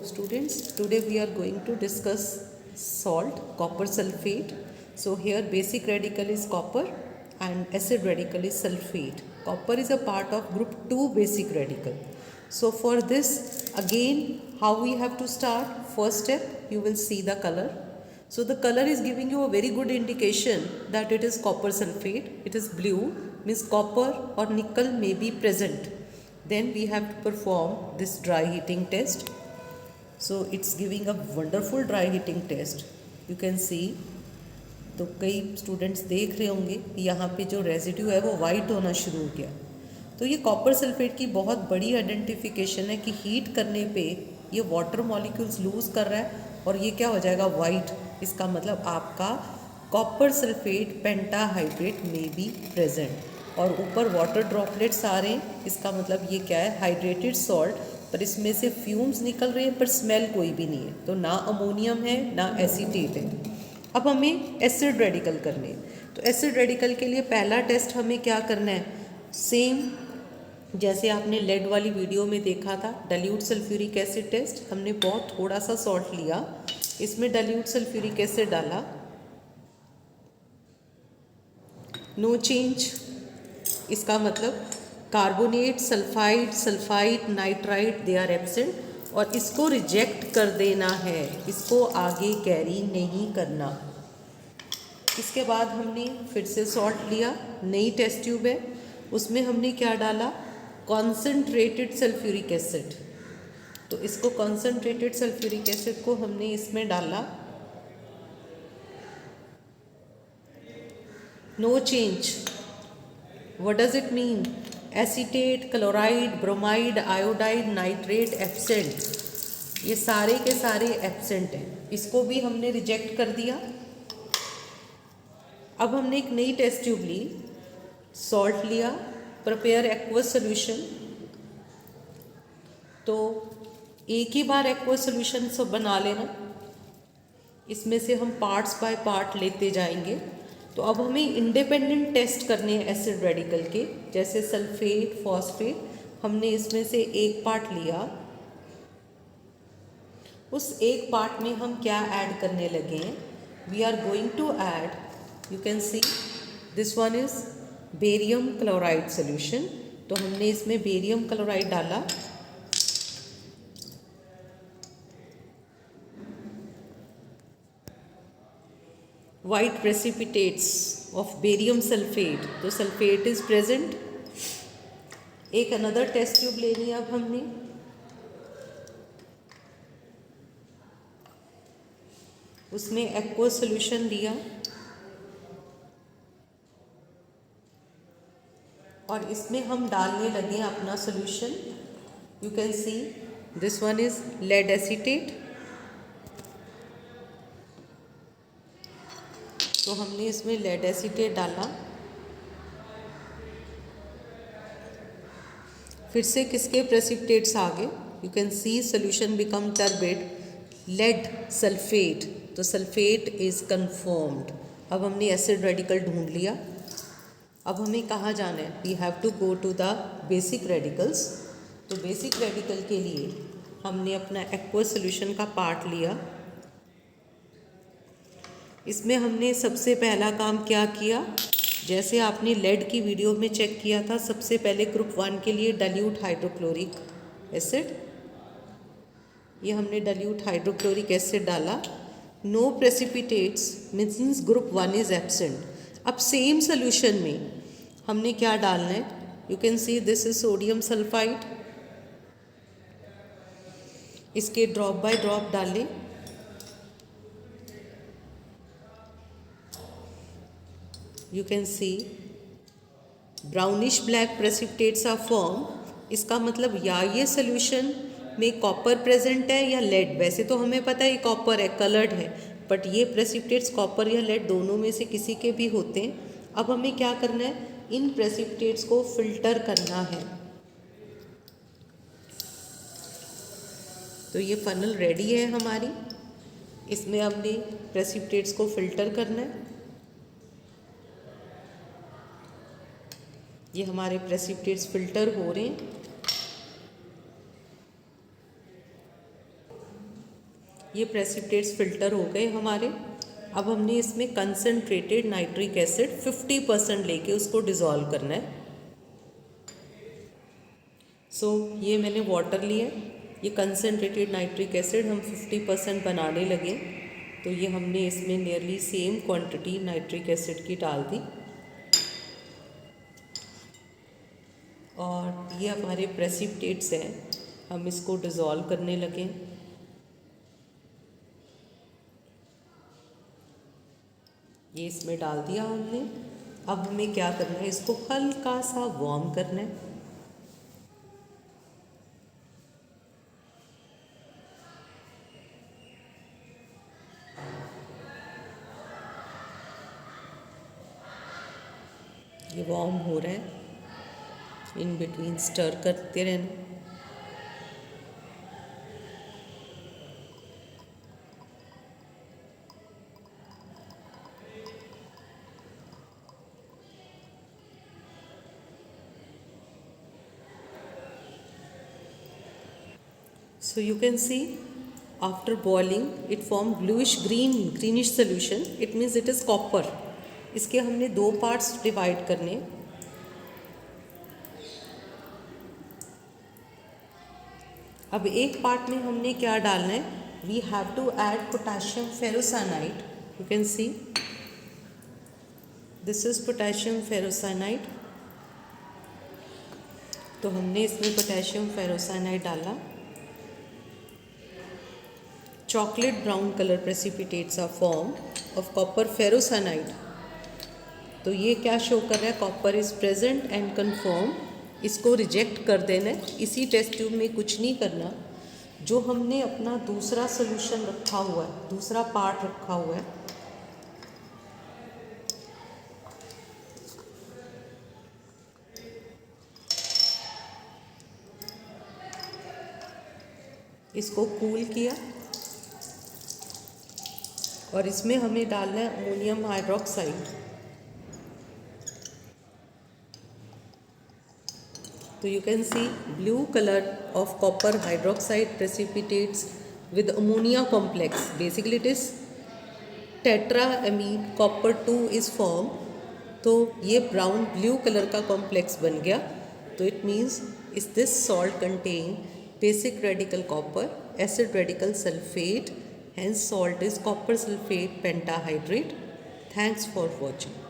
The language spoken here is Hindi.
students, today we are going to discuss salt, copper sulfate. So here basic radical is copper and acid radical is sulfate. Copper is a part of group 2 basic radical. So for this, again, how we have to start? First step, you will see the color. So the color is giving you a very good indication that it is copper sulfate. It is blue, means copper or nickel may be present. Then we have to perform this dry heating test. So it's giving a wonderful dry heating test. You can see. तो कई स्टूडेंट्स देख रहे होंगे कि यहाँ पे जो रेजिड्यू है वो वाइट होना शुरू हो गया. तो ये कॉपर सल्फेट की बहुत बड़ी आइडेंटिफिकेशन है कि हीट करने पे ये वाटर मॉलिक्यूल्स लूज़ कर रहा है और ये क्या हो जाएगा, वाइट. इसका मतलब आपका कॉपर सल्फेट पेंटाहाइड्रेट में बी प्रेजेंट और ऊपर वाटर ड्रॉपलेट्स आ रहे हैं. इसका मतलब ये क्या है, हाइड्रेटेड सॉल्ट, पर इसमें से फ्यूम्स निकल रहे हैं पर स्मेल कोई भी नहीं है. तो ना अमोनियम है ना एसीटेट है. अब हमें एसिड रेडिकल करने हैं. तो एसिड रेडिकल के लिए पहला टेस्ट हमें क्या करना है, सेम जैसे आपने लेड वाली वीडियो में देखा था, डाइल्यूट सल्फ्यूरिक एसिड टेस्ट. हमने बहुत थोड़ा सा सॉल्ट लिया, इसमें डाइल्यूट सल्फ्यूरिक एसिड डाला, नो चेंज. इसका मतलब carbonate, sulphide, sulphide, nitrite they are absent और इसको रिजेक्ट कर देना है, इसको आगे कैरी नहीं करना. इसके बाद हमने फिर से सॉल्ट लिया, नई टेस्ट ट्यूब है, उसमें हमने क्या डाला, कॉन्सेंट्रेटेड सल्फ्यूरिक एसिड. तो इसको कॉन्सेंट्रेटेड सल्फ्यूरिक एसिड को हमने इसमें डाला, no change. What does it mean, acetate, chloride, bromide, iodide, nitrate absent. ये सारे के सारे एब्सेंट हैं, इसको भी हमने रिजेक्ट कर दिया. अब हमने एक नई टेस्ट ट्यूब ली, सॉल्ट लिया, प्रिपेयर एक्वस सोल्यूशन. तो एक ही बार एक्वस सोल्यूशन सब बना लेना, इसमें से हम पार्ट्स बाय पार्ट लेते जाएंगे. तो अब हमें इंडिपेंडेंट टेस्ट करने हैं एसिड रेडिकल के, जैसे सल्फेट, फॉस्फेट. हमने इसमें से एक पार्ट लिया, उस एक पार्ट में हम क्या ऐड करने लगे हैं, we are going to add, you can see this one is barium chloride solution. तो हमने इसमें बेरियम क्लोराइड डाला, white precipitates of barium sulfate. तो सल्फेट इज प्रेजेंट. एक अनदर टेस्ट ट्यूब लेनी है अब हमने, उसमें एक्वस सोल्यूशन दिया और इसमें हम डालने लगे अपना solution. You can see this one is lead acetate. तो हमने इसमें लेड एसीटेट डाला, फिर से किसके प्रेसिपिटेट्स आ गए, you can see solution become turbid, lead sulphate. तो सल्फेट इज कन्फर्म्ड. अब हमने एसिड रेडिकल ढूंढ लिया. अब हमें कहाँ जाना है, we have to go to the basic radicals. तो बेसिक रेडिकल के लिए हमने अपना एक्वस सोल्यूशन का पार्ट लिया. इसमें हमने सबसे पहला काम क्या किया, जैसे आपने लेड की वीडियो में चेक किया था, सबसे पहले ग्रुप 1 के लिए डाइल्यूट हाइड्रोक्लोरिक एसिड, ये हमने डाइल्यूट हाइड्रोक्लोरिक एसिड डाला. No precipitates means group 1 is absent. अब सेम सोल्यूशन में हमने क्या डालना है, you can see this is sodium sulphide. इसके ड्रॉप बाय ड्रॉप डालें, you can see brownish black precipitates are formed. इसका मतलब या ये सोल्यूशन में कॉपर प्रेजेंट है या लेड. वैसे तो हमें पता है ये कॉपर है, कलर्ड है, बट ये प्रेसिपिटेट्स कॉपर या लेड दोनों में से किसी के भी होते हैं. अब हमें क्या करना है, इन प्रेसिपिटेट्स को फिल्टर करना है. तो ये फनल रेडी है हमारी, इसमें हमने प्रेसिपिटेट्स को फिल्टर करना है. ये हमारे प्रेसिपिटेट्स फिल्टर हो रहे हैं. ये प्रेसिपिटेट्स फिल्टर हो गए हमारे। अब हमने इसमें कंसनट्रेटेड नाइट्रिक एसिड 50% लेके उसको डिज़ोल्व करना है। ये मैंने वाटर लिया, ये कंसनट्रेटेड नाइट्रिक एसिड हम 50% बनाने लगे, तो ये हमने इसमें nearly same quantity nitric acid की डाल दी। और ये हमारे प्रेसिपिटेट्स हैं, हम इसको डिज़ोल्व करने लगे। ये इसमें डाल दिया हमने। अब हमें क्या करना है, इसको हल्का सा वार्म करना है। ये वार्म हो रहा है, इन बिटवीन स्टर करते रहना। So you can see after boiling it formed greenish solution. It means it is copper. इसके हमने दो पार्ट्स डिवाइड करने। अब एक पार्ट में हमने क्या डालना है, we have to add potassium ferrocyanide. You can see this is potassium ferrocyanide. तो हमने इसमें पोटेशियम फेरोसाइनाइड डाला। Chocolate brown colour precipitates are form of copper ferrocyanide. तो ये क्या शो कर रहा है, copper is present and confirm. इसको रिजेक्ट कर देना है। इसी टेस्ट ट्यूब में कुछ नहीं करना, जो हमने अपना दूसरा सोल्यूशन रखा हुआ है, दूसरा पार्ट रखा हुआ है, इसको कूल किया और इसमें हमें डालना है अमोनियम हाइड्रोक्साइड। तो you can see blue color of copper hydroxide precipitates with ammonia complex. Basically it is tetraamine copper 2 is formed. तो ये ब्राउन ब्लू कलर का कॉम्प्लेक्स बन गया। तो इट मीन्स इस this salt contain basic radical copper, acid radical sulfate, hence salt is copper sulfate pentahydrate. Thanks for watching.